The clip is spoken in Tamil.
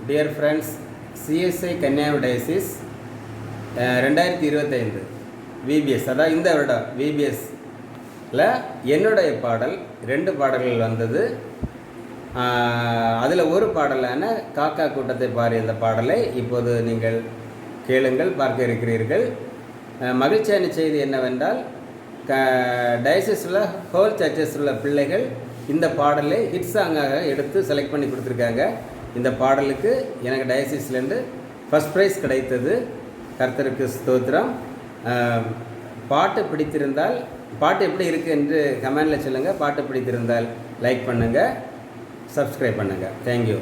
Dear friends, CSI Kanyakumari diocese 2025 VBS, அதாவது இந்த வருடம் விபிஎஸ்ல என்னுடைய பாடல் 2 பாடல்கள் வந்தது. அதில் ஒரு பாடலான காக்கா கூட்டத்தை பாரி இந்த பாடலை இப்போது நீங்கள் கேளுங்கள், பார்க்க இருக்கிறீர்கள். மகிழ்ச்சியான செய்தி என்னவென்றால், டயசிஸில் ஹோல் சர்ச்சஸில் உள்ள பிள்ளைகள் இந்த பாடலை ஹிட் சாங்காக எடுத்து செலக்ட் பண்ணி கொடுத்துருக்காங்க. இந்த பாடலுக்கு எனக்கு டயசிஸ்லேருந்து ஃபஸ்ட் ப்ரைஸ் கிடைத்தது. கர்த்தருக்கு ஸ்தோத்திரம். பாட்டு பிடித்திருந்தால், பாட்டு எப்படி இருக்குது என்று கமெண்டில் சொல்லுங்கள். பாட்டு பிடித்திருந்தால் லைக் பண்ணுங்கள், சப்ஸ்கிரைப் பண்ணுங்கள். தேங்க்யூ.